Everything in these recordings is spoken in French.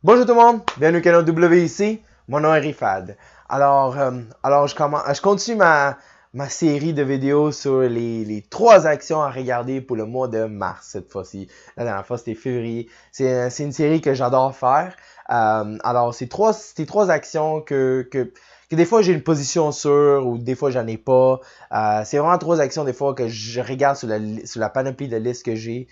Bonjour tout le monde, bienvenue au canal WIC, mon nom est Rifad. Je continue ma série de vidéos sur les trois actions à regarder pour le mois de mars cette fois-ci. La dernière fois c'était février. C'est une série que j'adore faire. C'est trois actions que des fois j'ai une position sûre ou des fois j'en ai pas. C'est vraiment trois actions des fois que je regarde sur la panoplie de listes que j'ai.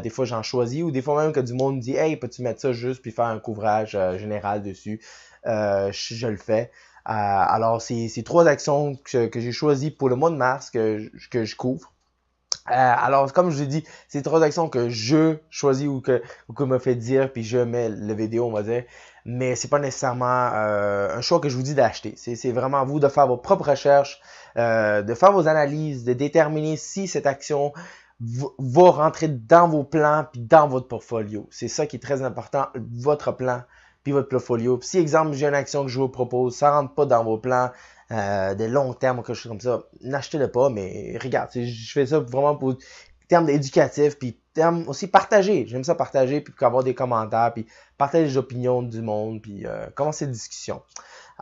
Des fois, j'en choisis ou des fois même que du monde dit « Hey, peux-tu mettre ça juste puis faire un couvrage général dessus? » Je le fais. C'est trois actions que j'ai choisies pour le mois de mars que je couvre. Comme je vous ai dit, c'est trois actions que je choisis ou que me fait dire, puis je mets le vidéo, on va dire. Mais c'est pas nécessairement un choix que je vous dis d'acheter. C'est vraiment à vous de faire vos propres recherches, de faire vos analyses, de déterminer si cette action va rentrer dans vos plans puis dans votre portfolio. C'est ça qui est très important, votre plan puis votre portfolio. Puis si, exemple, j'ai une action que je vous propose, ça rentre pas dans vos plans de long terme ou quelque chose comme ça, n'achetez-le pas, mais regarde, je fais ça vraiment pour termes éducatifs puis termes aussi partager. J'aime ça partager puis avoir des commentaires puis partager les opinions du monde puis commencer des discussions.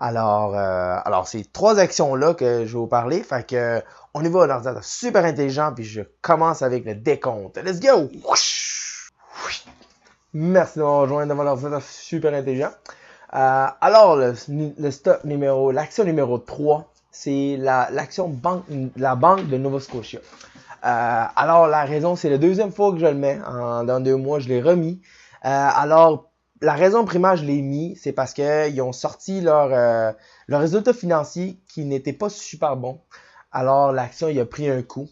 C'est trois actions-là que je vais vous parler. Fait que on y va, un ordinateur super intelligent, puis je commence avec le décompte. Let's go! Merci de m'avoir rejoint devant l'ordinateur super intelligent. L'action numéro 3, c'est la Banque de Nova Scotia. La raison, c'est la deuxième fois que je le mets. Dans 2 mois, je l'ai remis. La raison primaire, je l'ai mis, c'est parce qu'ils ont sorti leur résultat financier qui n'était pas super bon. Alors, l'action, il a pris un coup.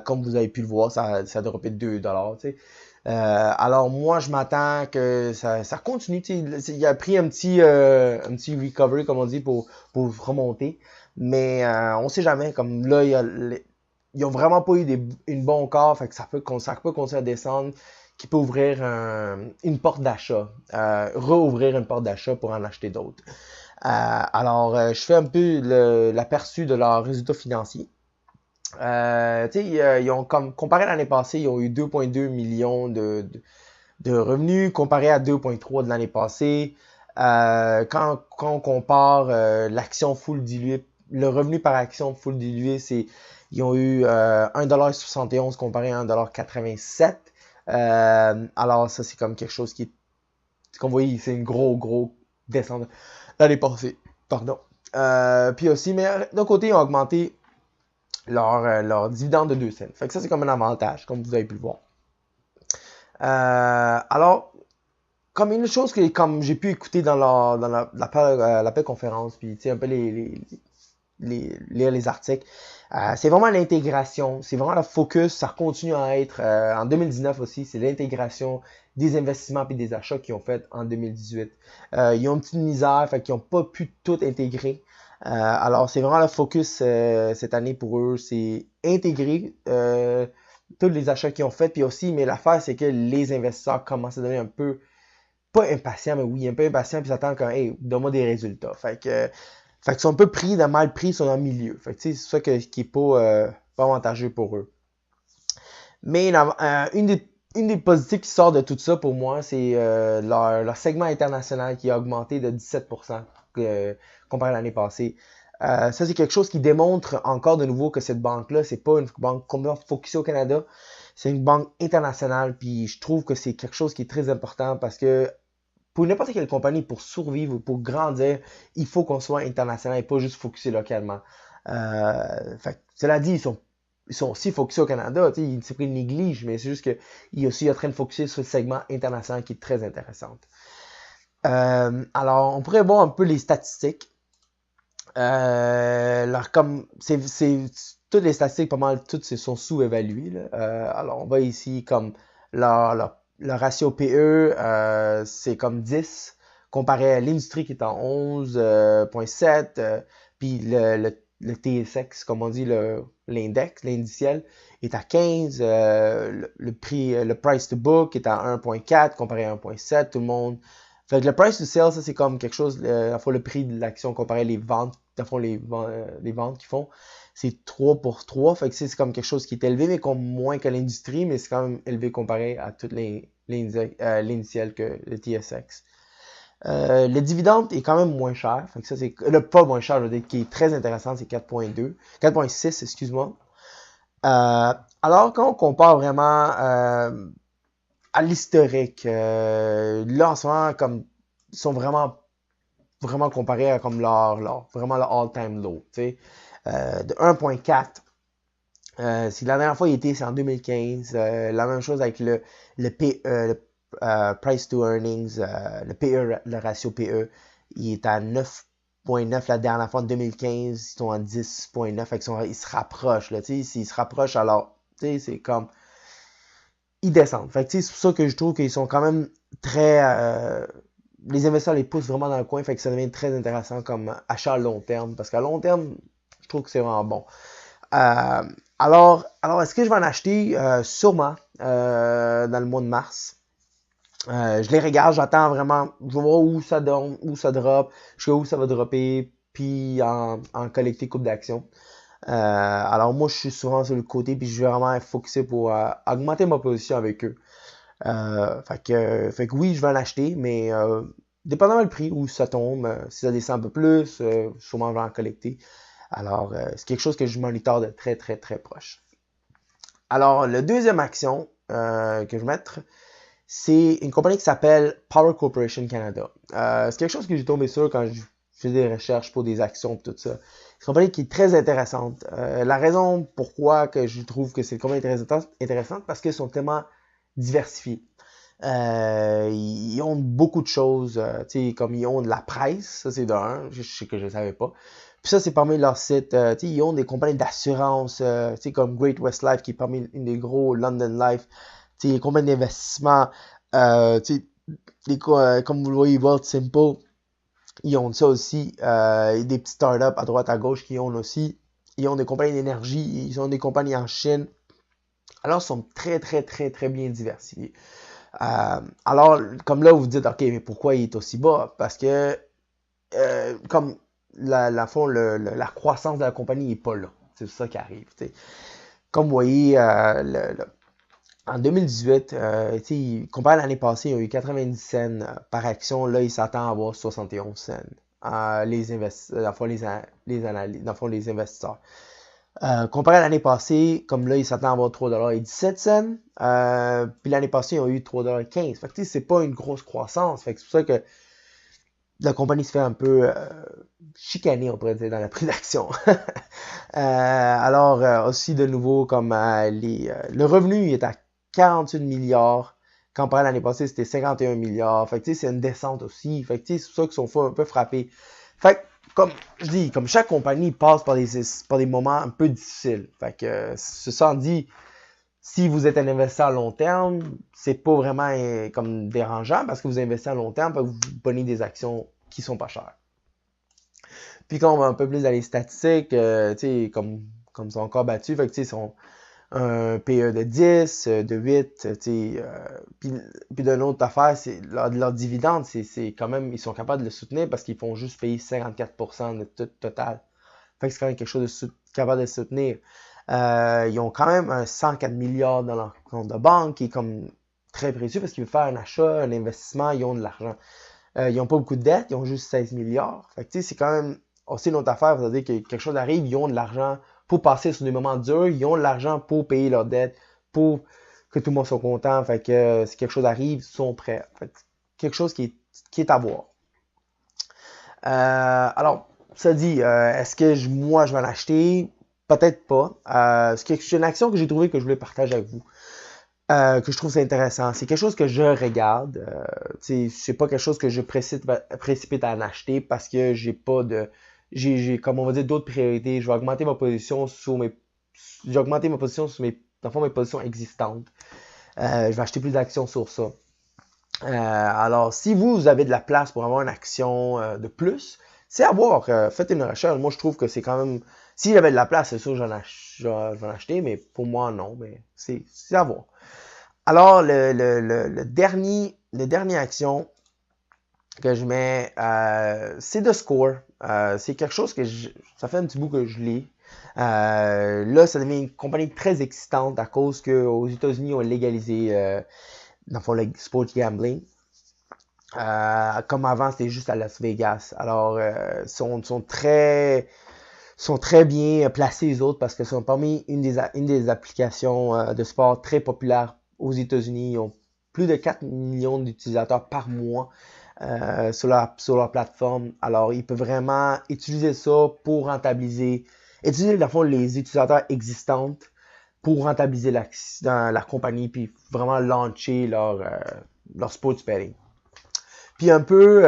Comme vous avez pu le voir, ça a droppé de 2$. Tu sais. Moi, je m'attends que ça continue. Tu sais. Il a pris un petit recovery, comme on dit, pour remonter. Mais on sait jamais. Comme là, ils ont vraiment pas eu une bonne quart, fait que ça peut continuer à descendre, qui peut ouvrir une porte d'achat, rouvrir une porte d'achat pour en acheter d'autres. Je fais un peu l'aperçu de leurs résultats financiers. Ils ont comparé à l'année passée, ils ont eu 2,2 millions de revenus, comparé à 2,3 de l'année passée. Quand on compare l'action full diluée, le revenu par action full dilué, ils ont eu 1,71$ comparé à 1,87$. Ça, c'est comme quelque chose comme vous voyez, c'est une gros descente l'année passée. Pardon. Puis aussi, mais d'un côté, ils ont augmenté leur dividende de 2 cents. Fait que ça, c'est comme un avantage, comme vous avez pu le voir. Comme une chose que comme j'ai pu écouter dans l'appel conférence, puis un peu lire les articles, c'est vraiment l'intégration, c'est vraiment le focus, ça continue à être, en 2019 aussi, c'est l'intégration des investissements et des achats qu'ils ont fait en 2018. Ils ont une petite misère, fait qu'ils n'ont pas pu tout intégrer. C'est vraiment le focus cette année pour eux, c'est intégrer tous les achats qu'ils ont fait, puis aussi, mais l'affaire, c'est que les investisseurs commencent à devenir un peu, pas impatients, mais oui, un peu impatients, puis s'attendent quand, hey, donne-moi des résultats. Fait qu'ils sont un peu pris, de mal pris, ils sont dans le milieu. Fait que, c'est ça qui est pas avantageux pour eux. Mais une des positifs qui sort de tout ça pour moi, c'est leur segment international qui a augmenté de 17% comparé à l'année passée. Ça, c'est quelque chose qui démontre encore de nouveau que cette banque-là, c'est pas une banque complètement focusée au Canada, c'est une banque internationale, puis je trouve que c'est quelque chose qui est très important parce que pour n'importe quelle compagnie, pour survivre, pour grandir, il faut qu'on soit international et pas juste focusé localement. Cela dit, ils sont aussi focusés au Canada, c'est pas une néglige, mais c'est juste qu'ils sont aussi en train de focuser sur le segment international qui est très intéressant. On pourrait voir un peu les statistiques. Toutes les statistiques, pas mal, toutes sont sous-évaluées. On va ici comme le ratio PE, c'est comme 10, comparé à l'industrie qui est en 11,7, puis le TSX, comme on dit, l'index, l'indiciel, est à 15, le price to book est à 1,4 comparé à 1,7, tout le monde. Fait que le price to sell, ça c'est comme quelque chose, le prix de l'action comparé à les ventes, les ventes qu'ils font, c'est 3 pour 3, fait que c'est comme quelque chose qui est élevé, mais moins que l'industrie, mais c'est quand même élevé comparé à toutes les l'initial que le TSX. Le dividende est quand même moins cher. Fait que ça, c'est le pas moins cher, je veux dire, qui est très intéressant, c'est 4.6, excuse-moi. Alors, quand on compare vraiment à l'historique, là, en ce moment, comme, ils sont vraiment comparés à comme vraiment leur all-time low, tu sais. De 1.4, c'est la dernière fois il était, c'est en 2015. La même chose avec le price to earnings, le PE, le ratio PE, il est à 9.9 la dernière fois en 2015, ils sont à 10.9, ils se rapprochent, là, tu sais, s'ils se rapprochent, alors, tu sais, c'est comme, ils descendent. Fait que, tu sais, c'est pour ça que je trouve qu'ils sont quand même très, les investisseurs les poussent vraiment dans le coin, fait que ça devient très intéressant comme achat à long terme, parce qu'à long terme, je trouve que c'est vraiment bon. Euh, alors est-ce que je vais en acheter? Sûrement, dans le mois de mars. Je les regarde, j'attends vraiment, je vais voir où ça donne, où ça drop, jusqu'à où ça va dropper, puis en collecter coupe d'actions. Alors moi, je suis souvent sur le côté, puis je vais vraiment être focusé pour augmenter ma position avec eux. Fait que oui, je vais en acheter, mais dépendamment du prix, où ça tombe, si ça descend un peu plus, sûrement je vais en collecter. Alors, c'est quelque chose que je monitor de très, très, très proche. Alors, la deuxième action que je vais mettre, c'est une compagnie qui s'appelle Power Corporation Canada. C'est quelque chose que j'ai tombé sur quand je fais des recherches pour des actions et tout ça. C'est une compagnie qui est très intéressante. La raison pourquoi que je trouve que c'est une compagnie très intéressante, parce qu'ils sont tellement diversifiés. Ils ont beaucoup de choses, comme ils ont de la presse, ça c'est d'un, je sais que je ne savais pas. Puis ça, c'est parmi leurs sites. Ils ont des compagnies d'assurance, comme Great West Life, qui est parmi une des gros London Life. Les compagnies d'investissement, comme vous le voyez, World Simple, ils ont ça aussi. Des petits startups à droite, à gauche qui ont aussi. Ils ont des compagnies d'énergie, ils ont des compagnies en Chine. Alors, ils sont très, très, très, très bien diversifiés. Alors, comme là, vous vous dites, OK, mais pourquoi il est aussi bas? Parce que, comme la croissance de la compagnie n'est pas là. C'est ça qui arrive. T'sais. Comme vous voyez, en 2018, comparé à l'année passée, il y a eu 90 cents par action. Là, il s'attend à avoir 71 cents. Dans le fond, les investisseurs. Comparé à l'année passée, comme là, il s'attend à avoir 3,17 $. Puis l'année passée, ils ont eu 3,15 $. Fait que c'est pas une grosse croissance. Fait que c'est pour ça que la compagnie se fait un peu chicaner, on pourrait dire, dans la prise d'action. Alors, aussi de nouveau, comme le revenu il est à 48 milliards. Comparé à l'année passée, c'était 51 milliards. Fait que c'est une descente aussi. Fait que c'est pour ça qu'ils sont un peu frappés. Fait que, comme je dis, comme chaque compagnie passe par des moments un peu difficiles. Fait que, ceci dit, si vous êtes un investisseur à long terme, c'est pas vraiment comme dérangeant parce que vous investissez à long terme, parce que vous prenez des actions qui sont pas chères. Puis quand on va un peu plus dans les statistiques, comme ils sont encore battus, fait que ils sont un PE de 10, de 8, puis d'une autre affaire, c'est leur dividende, c'est quand même, ils sont capables de le soutenir parce qu'ils font juste payer 54% de tout total. Fait que c'est quand même quelque chose capable de soutenir. Ils ont quand même un 104 milliards dans leur compte de banque qui est comme très précieux parce qu'ils veulent faire un achat, un investissement, ils ont de l'argent. Ils n'ont pas beaucoup de dettes, ils ont juste 16 milliards. Fait que c'est quand même aussi une autre affaire, c'est-à-dire que quelque chose arrive, ils ont de l'argent pour passer sur des moments durs, ils ont de l'argent pour payer leurs dettes, pour que tout le monde soit content. Fait que si quelque chose arrive, ils sont prêts. Fait que quelque chose qui est à voir. Alors, ça dit, est-ce que moi je vais l'acheter? Peut-être pas. C'est une action que j'ai trouvée que je voulais partager avec vous. Que je trouve c'est intéressant. C'est quelque chose que je regarde. C'est pas quelque chose que je précipite à en acheter parce que j'ai pas de. Comme on va dire, d'autres priorités. Je vais augmenter ma position sur mes. J'ai augmenté ma position sur dans le fond, mes positions existantes. Je vais acheter plus d'actions sur ça. Alors, si vous avez de la place pour avoir une action de plus, c'est à voir. Faites une recherche. Moi, je trouve que c'est quand même. Si j'avais de la place, c'est sûr que je vais en acheter, mais pour moi, non. Mais c'est à voir. Alors, le dernier action que je mets, c'est de Score. C'est quelque chose que ça fait un petit bout que je l'ai. Là, ça devient une compagnie très excitante à cause qu'aux États-Unis, on a légalisé dans le fond, le sport gambling. Comme avant, c'était juste à Las Vegas. Alors, sont très bien placés les autres parce que sont parmi une des applications de sport très populaires aux États-Unis. Ils ont plus de 4 millions d'utilisateurs par mois sur leur plateforme. Alors, ils peuvent vraiment utiliser ça pour rentabiliser, utiliser dans le fond les utilisateurs existantes pour rentabiliser la compagnie puis vraiment lancer leur sports betting. Puis un peu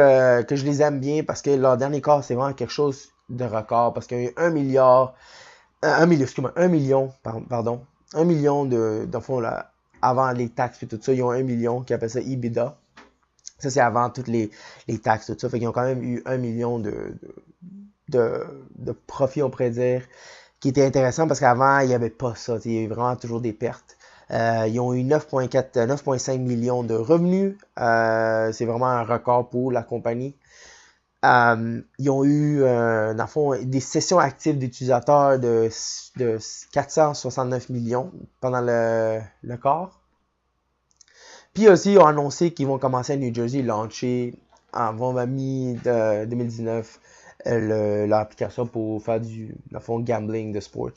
que je les aime bien parce que leur dernier quart, c'est vraiment quelque chose de record parce qu'il y a eu 1 milliard, 1 million, excuse-moi, 1 million, pardon, 1 million dans le fond, là, avant les taxes et tout ça, ils ont 1 million qui appelle ça EBITDA. Ça, c'est avant toutes les taxes, tout ça. Fait qu'ils ont quand même eu 1 million de profit, on pourrait dire, qui était intéressant parce qu'avant, il n'y avait pas ça. Il y avait vraiment toujours des pertes. Ils ont eu 9,5 millions de revenus. C'est vraiment un record pour la compagnie. Ils ont eu, dans le fond, des sessions actives d'utilisateurs de 469 millions pendant le quart. Puis aussi, ils ont annoncé qu'ils vont commencer à New Jersey, lancer avant mi-2019 leur application pour faire dans le fond, gambling de sports.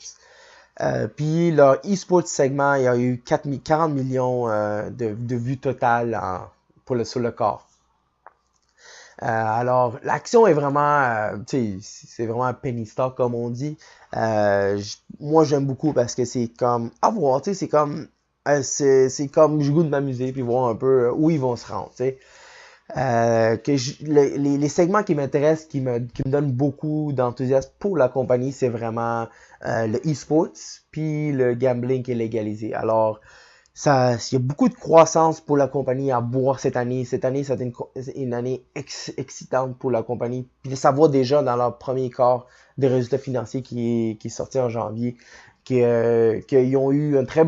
Puis leur e-sports segment, il y a eu 40 millions de vues totales sur le corps. Alors, l'action est vraiment, c'est vraiment un penny stock comme on dit. Moi, j'aime beaucoup parce que c'est comme à voir, c'est comme c'est comme je goût de m'amuser puis voir un peu où ils vont se rendre, tu sais. Les segments qui m'intéressent, qui me donnent beaucoup d'enthousiasme pour la compagnie, c'est vraiment le e-sports puis le gambling qui est légalisé. Alors, il y a beaucoup de croissance pour la compagnie à voir cette année. Cette année, c'est une année excitante pour la compagnie. Puis ça voit déjà dans leur premier quart des résultats financiers qui est sorti en janvier, qu'ils ont eu un très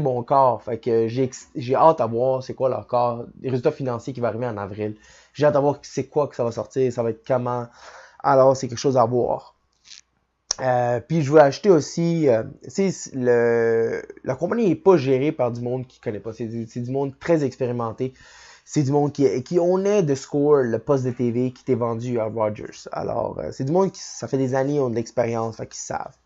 bon quart. Fait que j'ai hâte à voir c'est quoi leur quart, les résultats financiers qui vont arriver en avril. J'ai hâte à voir c'est quoi que ça va sortir, ça va être comment. Alors, c'est quelque chose à voir. Puis je voulais acheter aussi, la compagnie n'est pas gérée par du monde qui connaît pas, c'est du monde très expérimenté. C'est du monde qui on est de Score, le poste de TV qui était vendu à Rogers. Alors, c'est du monde qui, ça fait des années, ont de l'expérience, fait qu'ils savent.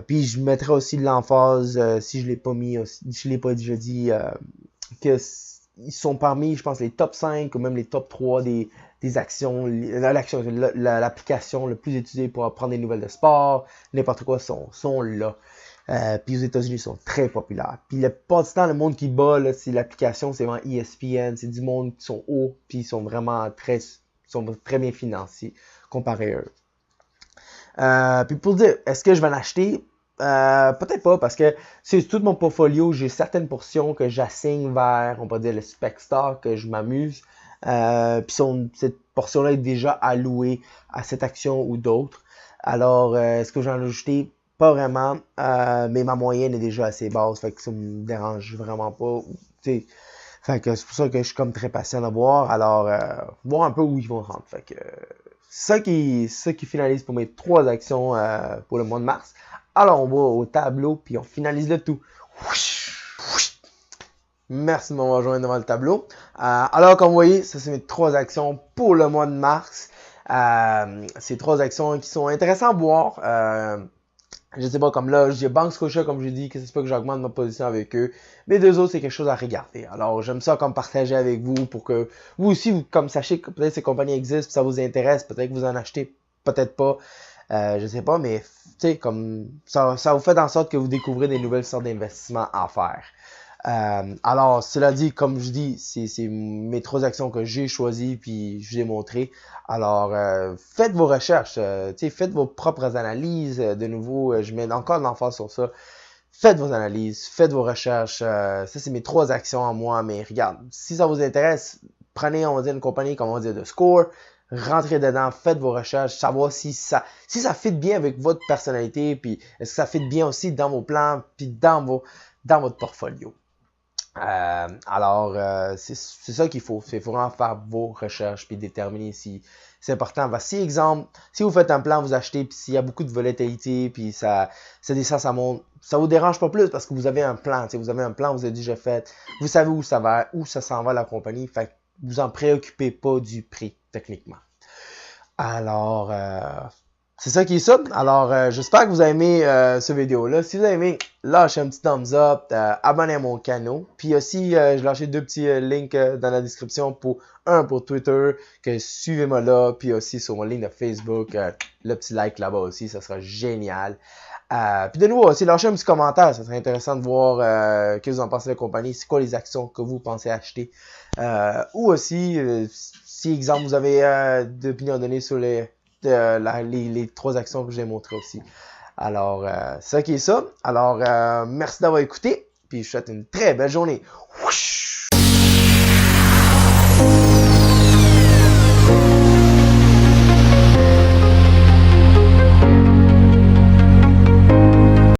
Puis je mettrais aussi de l'emphase, si je l'ai pas mis, je l'ai pas déjà dit, que ils sont parmi, je pense, les top 5 ou même les top 3 des actions, l'application le plus utilisée pour apprendre des nouvelles de sport, n'importe quoi sont là. Puis aux États-Unis, ils sont très populaires. Puis pas du temps, le monde qui bat, là, c'est l'application, c'est vraiment ESPN, c'est du monde qui sont hauts, puis ils sont vraiment sont très bien financés comparé à eux. Puis pour dire, est-ce que je vais en acheter? Peut-être pas, parce que c'est tout mon portfolio, j'ai certaines portions que j'assigne vers, on peut dire, le spec stock, que je m'amuse. Puis cette portion-là est déjà allouée à cette action ou d'autres. Alors, est-ce que j'en ai ajouté? Pas vraiment, mais ma moyenne est déjà assez basse, fait que ça me dérange vraiment pas. T'sais, fait que c'est pour ça que je suis comme très patient à voir. Alors, voir un peu où ils vont rentrer. Fait que ça qui finalise pour mes 3 actions pour le mois de mars. Alors, on va au tableau, puis on finalise le tout. Merci de m'avoir rejoint devant le tableau. Alors, comme vous voyez, ça c'est mes 3 actions pour le mois de mars. Ces 3 actions qui sont intéressantes à voir. Je sais pas, comme là, j'ai Banque Scotia, comme je dis, que c'est pas que j'augmente ma position avec eux. Mais 2 autres, c'est quelque chose à regarder. Alors, j'aime ça comme partager avec vous pour que vous aussi, comme sachez que peut-être ces compagnies existent, ça vous intéresse, peut-être que vous en achetez, peut-être pas. Je sais pas, mais tu sais, comme ça vous fait en sorte que vous découvrez des nouvelles sortes d'investissements à faire. Alors, cela dit, comme je dis, c'est mes 3 actions que j'ai choisies puis je vous ai montré. Alors, faites vos recherches, faites vos propres analyses. De nouveau, je mets encore de l'emphase sur ça. Faites vos analyses, faites vos recherches. Ça, c'est mes 3 actions à moi. Mais regarde, si ça vous intéresse, prenez, on va dire, une compagnie comme on va dire de Score. Rentrez dedans, faites vos recherches, savoir si ça fit bien avec votre personnalité, puis est-ce que ça fit bien aussi dans vos plans, puis dans votre portfolio. Alors, c'est ça qu'il faut. Il faut vraiment faire vos recherches puis déterminer si c'est important. Si, exemple, si vous faites un plan, vous achetez, puis s'il y a beaucoup de volatilité, puis ça descend, ça monte, ça vous dérange pas plus parce que vous avez un plan. Vous avez un plan, vous avez déjà fait, vous savez où ça s'en va la compagnie. Fait vous en préoccupez pas du prix, techniquement. Alors, c'est ça qui est ça. Alors, j'espère que vous avez aimé cette vidéo-là. Si vous avez aimé, lâchez un petit thumbs up, abonnez à mon canal. Puis aussi, je lâché deux petits links dans la description pour pour Twitter, que suivez-moi là, puis aussi sur mon link de Facebook, le petit like là-bas aussi, ça sera génial. Puis de nouveau, aussi, lâchez un petit commentaire, ça serait intéressant de voir que vous en pensez de la compagnie, c'est quoi les actions que vous pensez acheter. Ou aussi, si exemple vous avez d'opinions à donner sur les 3 actions que j'ai montrées aussi. Alors, c'est ça qui est ça. Alors, merci d'avoir écouté, puis je vous souhaite une très belle journée. Whoosh!